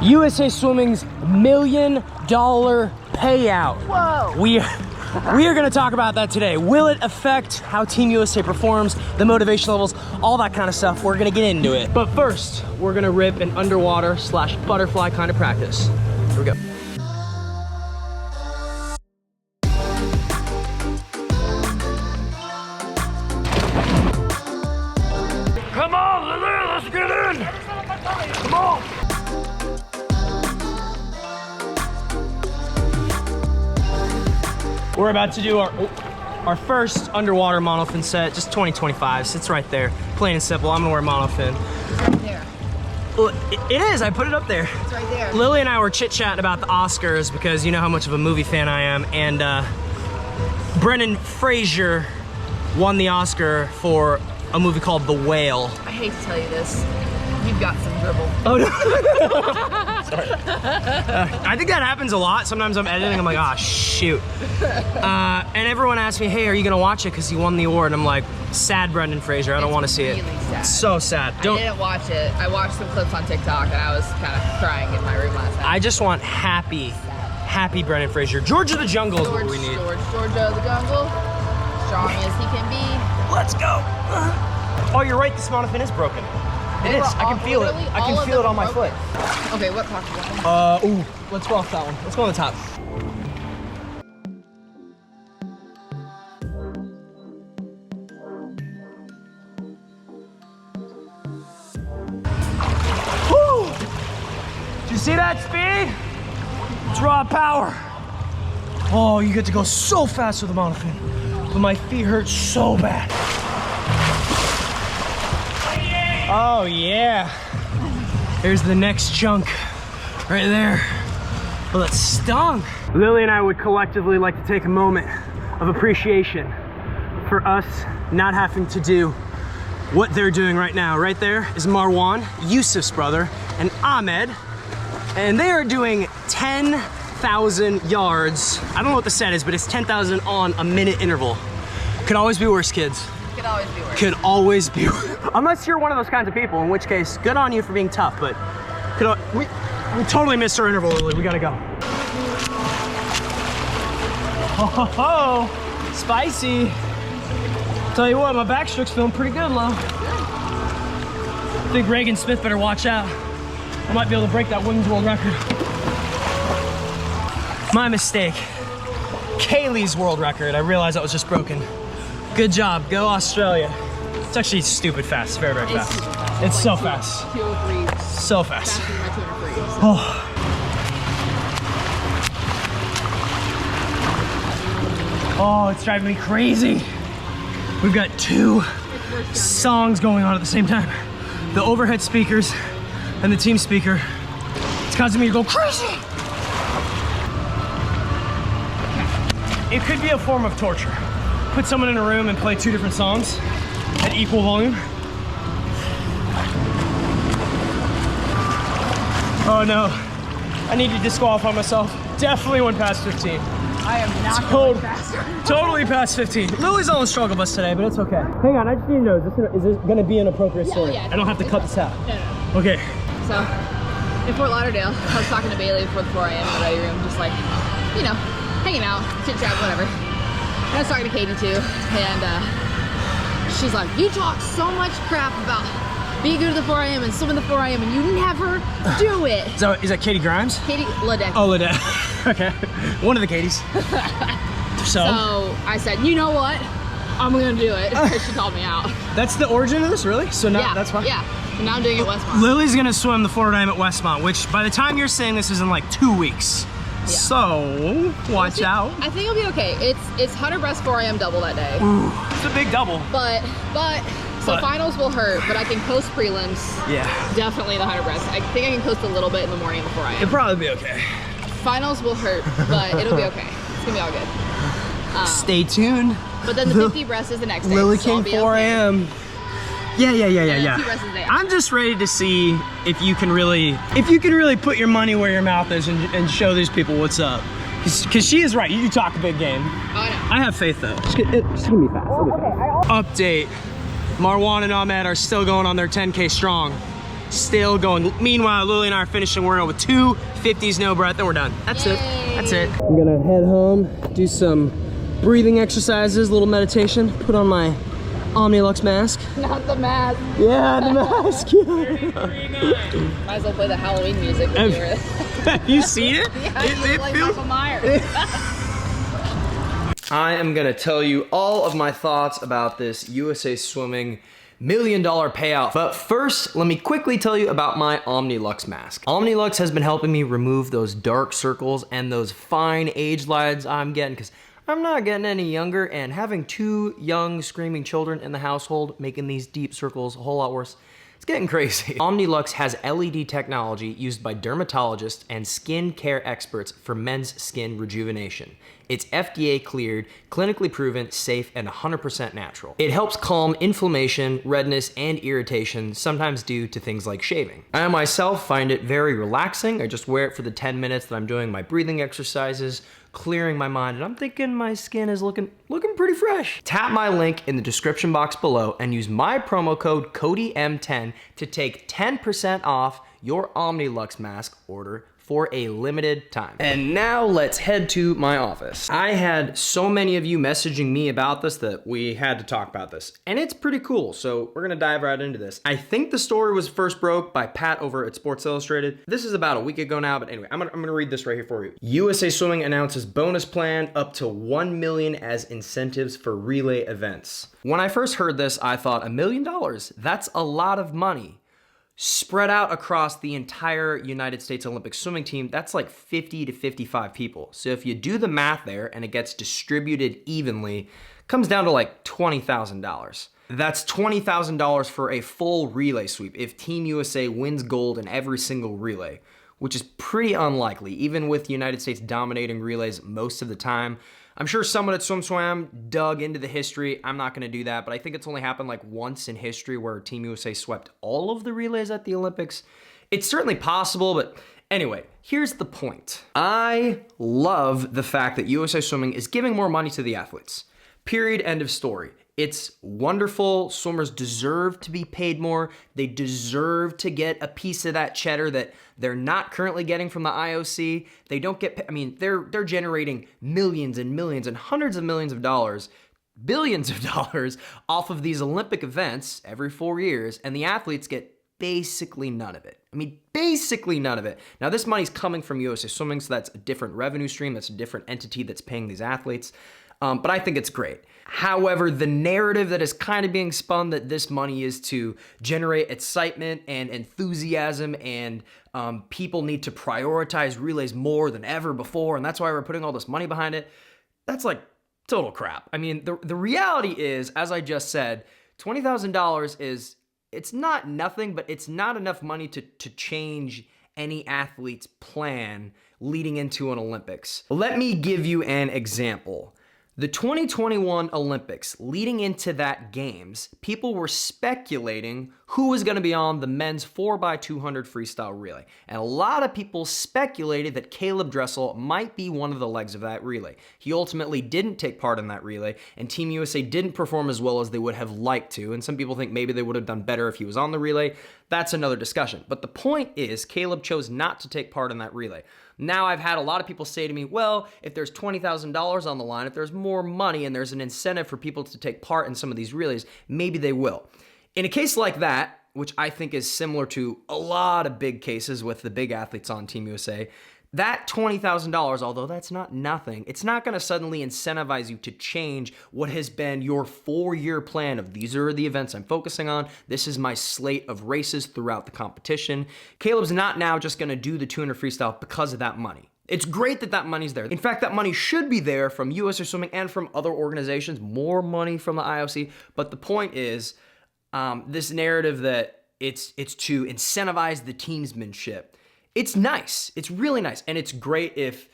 USA Swimming's $1 million payout. Whoa! We are going to talk about that today. Will it affect how Team USA performs, the motivation levels, all that kind of stuff? We're going to get into it. But first, we're going to rip an underwater / butterfly kind of practice. Here we go. Come on, Lily, let's get in! Come on! We're about to do our first underwater monofin set, just 2025, so it's right there. Plain and simple, I'm gonna wear monofin. It's right there. Well, it is, I put it up there. It's right there. Lily and I were chit-chatting about the Oscars because you know how much of a movie fan I am, and Brendan Fraser won the Oscar for a movie called The Whale. I hate to tell you this. You've got some dribble. Oh no. Sorry. I think that happens a lot. Sometimes I'm editing, I'm like, ah, shoot. And everyone asks me, hey, are you gonna watch it because he won the award? And I'm like, sad Brendan Fraser, I don't want to see it. Sad. So sad. I didn't watch it. I watched some clips on TikTok and I was kind of crying in my room last night. I just want happy Brendan Fraser. George of the Jungle is what we need. Georgia of the Jungle. Strong as he can be. Let's go. Oh, you're right, this monofin is broken. It is, I can feel it. I can feel it on my foot. Okay, what part is that? Ooh, let's go off that one. Let's go on the top. Woo! Did you see that speed? It's raw power. Oh, you get to go so fast with the monofin, but my feet hurt so bad. Oh yeah. Here's the next chunk right there. Well, that stung. Lily and I would collectively like to take a moment of appreciation for us not having to do what they're doing right now. Right there is Marwan, Yusuf's brother, and Ahmed, and they are doing 10,000 yards. I don't know what the set is, but it's 10,000 on a minute interval. Could always be worse, kids. Could always be worse. Could always be worse. Unless you're one of those kinds of people, in which case, good on you for being tough, but we totally missed our interval, Lily. We gotta go. Oh, spicy. Tell you what, my backstroke's feeling pretty good, Lo. I think Reagan Smith better watch out. I might be able to break that women's world record. My mistake. Kaylee's world record. I realized that was just broken. Good job, go Australia. It's actually stupid fast, very, very fast. It's so fast. 203. So fast. Faster than my 203. So. Oh. Oh, it's driving me crazy. We've got two songs going on at the same time. The overhead speakers and the team speaker. It's causing me to go crazy. It could be a form of torture. Put someone in a room and play two different songs at equal volume. Oh no, I need to disqualify myself. Definitely went past 15. I am not going faster. Totally past 15. Lily's on the struggle bus today, but it's okay. Hang on, I just need to know, is this gonna be an appropriate story? Yeah, I don't have to cut this out. No. Okay. So, in Fort Lauderdale, I was talking to Bailey before the 4 a.m. in the ready room, just like, you know, hanging out, chit chat, whatever. And I was talking to Katie too, and she's like, you talk so much crap about being good at the 4 a.m. and swimming the 4 a.m. and you never do it. Is that Katie Grimes? Katie Ledeck. Oh, Ledeck. Okay. One of the Katies. So I said, you know what? I'm gonna do it. Because she called me out. That's the origin of this, really? So now that's fine. Yeah. So now I'm doing it at Westmont. Lily's gonna swim the 4 a.m. at Westmont, which by the time you're saying this is in like 2 weeks. Yeah. So watch out. I think it'll be okay. It's 100 breast 4 a.m. double that day. Ooh, it's a big double. So finals will hurt, but I can coast prelims. Yeah. Definitely the 100 breast. I think I can coast a little bit in the morning before I am. It'll probably be okay. Finals will hurt, but it'll be okay. It's gonna be all good. Stay tuned. But then the 50 breast is the next day. Lily King 4 a.m. Yeah. I'm just ready to see if you can really put your money where your mouth is and show these people what's up. Because she is right. You talk a big game. Oh, I know. I have faith though. It's gonna be fast. It'll be fast. Update. Marwan and Ahmed are still going on their 10K strong. still going. Meanwhile, Lily and I are finishing workout with 2 50s, no breath, and we're done. That's it. That's it. I'm gonna head home, do some breathing exercises, a little meditation, put on my Omnilux mask. Not the mask. Yeah, the mask. Might as well play the Halloween music. Have you seen it? Yeah, it like feels... Michael Myers. I am gonna tell you all of my thoughts about this USA Swimming $1 million payout. But first, let me quickly tell you about my Omnilux mask. Omnilux has been helping me remove those dark circles and those fine age lines I'm getting, because I'm not getting any younger, and having 2 young screaming children in the household making these deep circles a whole lot worse. It's getting crazy. Omnilux has LED technology used by dermatologists and skin care experts for men's skin rejuvenation. It's FDA cleared, clinically proven, safe, and 100% natural. It helps calm inflammation, redness, and irritation, sometimes due to things like shaving. I myself find it very relaxing. I just wear it for the 10 minutes that I'm doing my breathing exercises, clearing my mind, and I'm thinking my skin is looking pretty fresh. Tap my link in the description box below and use my promo code CodyM10 to take 10% off your Omnilux mask order for a limited time. And now let's head to my office. I had so many of you messaging me about this that we had to talk about this, and it's pretty cool, so we're gonna dive right into this. I think the story was first broke by Pat over at Sports Illustrated. This is about a week ago now, but anyway, I'm gonna read this right here for you. USA Swimming announces bonus plan up to $1 million as incentives for relay events. When I first heard this, I thought $1 million, that's a lot of money. Spread out across the entire United States Olympic swimming team, that's like 50 to 55 people. So if you do the math there and it gets distributed evenly, it comes down to like $20,000. That's $20,000 for a full relay sweep if Team USA wins gold in every single relay, which is pretty unlikely, even with the United States dominating relays most of the time. I'm sure someone at SwimSwam dug into the history. I'm not gonna do that, but I think it's only happened like once in history where Team USA swept all of the relays at the Olympics. It's certainly possible, but anyway, here's the point. I love the fact that USA Swimming is giving more money to the athletes. Period, end of story. It's wonderful. Swimmers deserve to be paid more. They deserve to get a piece of that cheddar that they're not currently getting from the IOC. They don't get, I mean, they're generating millions and millions and hundreds of millions of dollars, billions of dollars off of these Olympic events every 4 years, and the athletes get basically none of it. I mean, basically none of it. Now, this money's coming from USA Swimming, so that's a different revenue stream. That's a different entity that's paying these athletes. But I think it's great. However, the narrative that is kind of being spun that this money is to generate excitement and enthusiasm and people need to prioritize relays more than ever before, and that's why we're putting all this money behind it, that's like total crap. I mean, the reality is, as I just said, $20,000 is, it's not nothing, but it's not enough money to change any athlete's plan leading into an Olympics. Let me give you an example. The 2021 Olympics, leading into that games, people were speculating who was going to be on the men's 4x200 freestyle relay. And a lot of people speculated that Caleb Dressel might be one of the legs of that relay. He ultimately didn't take part in that relay, and Team USA didn't perform as well as they would have liked to. And some people think maybe they would have done better if he was on the relay. That's another discussion. But the point is, Caleb chose not to take part in that relay. Now, I've had a lot of people say to me, well, if there's $20,000 on the line, if there's more money and there's an incentive for people to take part in some of these relays, maybe they will. In a case like that, which I think is similar to a lot of big cases with the big athletes on Team USA, that $20,000, although that's not nothing, it's not going to suddenly incentivize you to change what has been your 4-year plan of these are the events I'm focusing on. This is my slate of races throughout the competition. Caleb's not now just going to do the 200 freestyle because of that money. It's great that that money's there. In fact, that money should be there from USA Swimming and from other organizations, more money from the IOC. But the point is, this narrative that it's to incentivize the teamsmanship. It's nice. It's really nice. And it's great if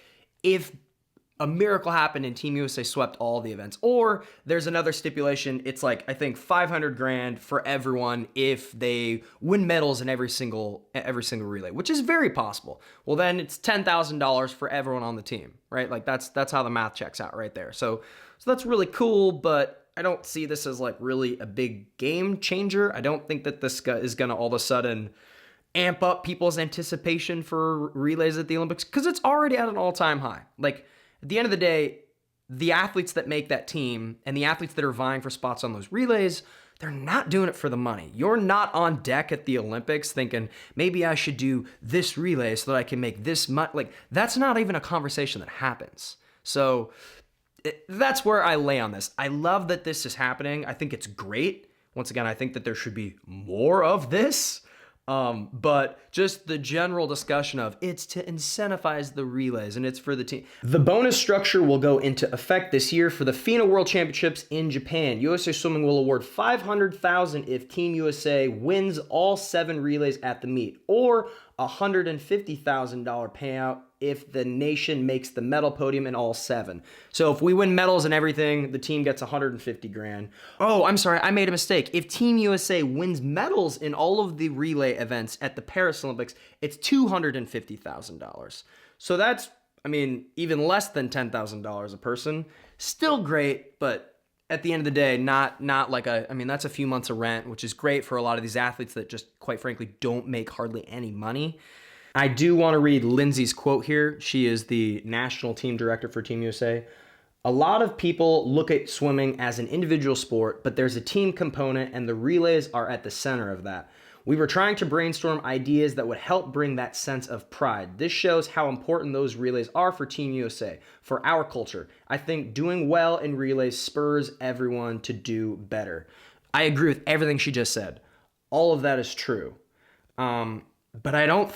a miracle happened and Team USA swept all the events. Or there's another stipulation. It's like, I think $500,000 for everyone if they win medals in every single relay, which is very possible. Well, then it's $10,000 for everyone on the team, right? Like that's how the math checks out right there. So that's really cool, but I don't see this as like really a big game changer. I don't think that this guy is going to all of a sudden amp up people's anticipation for relays at the Olympics, because it's already at an all-time high. Like, at the end of the day, the athletes that make that team and the athletes that are vying for spots on those relays, they're not doing it for the money. You're not on deck at the Olympics thinking, maybe I should do this relay so that I can make this much. Like, that's not even a conversation that happens. So that's where I lay on this. I love that this is happening. I think it's great. Once again, I think that there should be more of this. But just the general discussion of it's to incentivize the relays and it's for the team. The bonus structure will go into effect this year for the FINA World Championships in Japan. USA Swimming will award $500,000 if Team USA wins all 7 relays at the meet, or a $150,000 payout if the nation makes the medal podium in all 7. So if we win medals and everything, the team gets 150 grand. Oh, I'm sorry, I made a mistake. If Team USA wins medals in all of the relay events at the Paris Olympics, it's $250,000. So that's, I mean, even less than $10,000 a person. Still great, but at the end of the day, not like I mean, that's a few months of rent, which is great for a lot of these athletes that just, quite frankly, don't make hardly any money. I do want to read Lindsay's quote here. She is the national team director for Team USA. A lot of people look at swimming as an individual sport, but there's a team component and the relays are at the center of that. We were trying to brainstorm ideas that would help bring that sense of pride. This shows how important those relays are for Team USA, for our culture. I think doing well in relays spurs everyone to do better. I agree with everything she just said. All of that is true. But I don't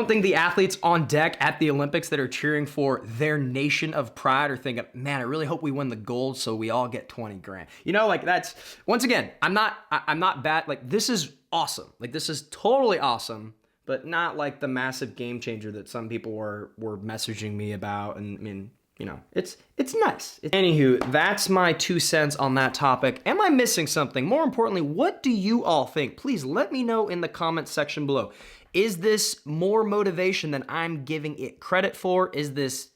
think the athletes on deck at the Olympics that are cheering for their nation of pride are thinking, man, I really hope we win the gold so we all get 20 grand. You know, like that's, once again, I'm not bad. Like, this is awesome. Like, this is totally awesome, but not like the massive game changer that some people were messaging me about. And I mean, you know, it's nice. Anywho, that's my 2 cents on that topic. Am I missing something? More importantly, what do you all think? Please let me know in the comments section below. Is this more motivation than I'm giving it credit for? Is this,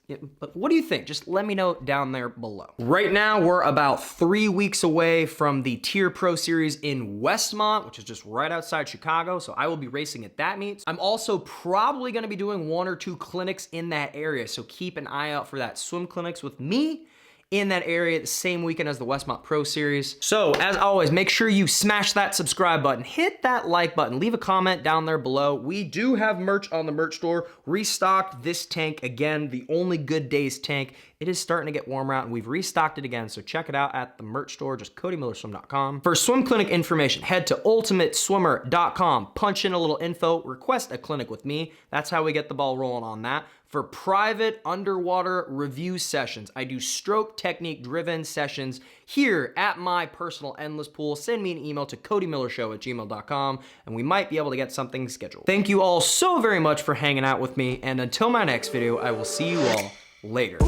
what do you think? Just let me know down there below. Right now, we're about 3 weeks away from the Tier Pro Series in Westmont, which is just right outside Chicago. So I will be racing at that meet. I'm also probably gonna be doing 1 or 2 clinics in that area. So keep an eye out for that. Swim clinics with me in that area the same weekend as the Westmont Pro Series. So as always, make sure you smash that subscribe button, hit that like button, leave a comment down there below. We do have merch on the merch store, restocked this tank again, the Only Good Days tank. It is starting to get warmer out and we've restocked it again, so check it out at the merch store, just CodyMillerSwim.com. For swim clinic information, head to ultimateswimmer.com, punch in a little info, request a clinic with me. That's how we get the ball rolling on that. For private underwater review sessions, I do stroke technique driven sessions here at my personal endless pool. Send me an email to CodyMillerShow@gmail.com and we might be able to get something scheduled. Thank you all so very much for hanging out with me, and until my next video, I will see you all later.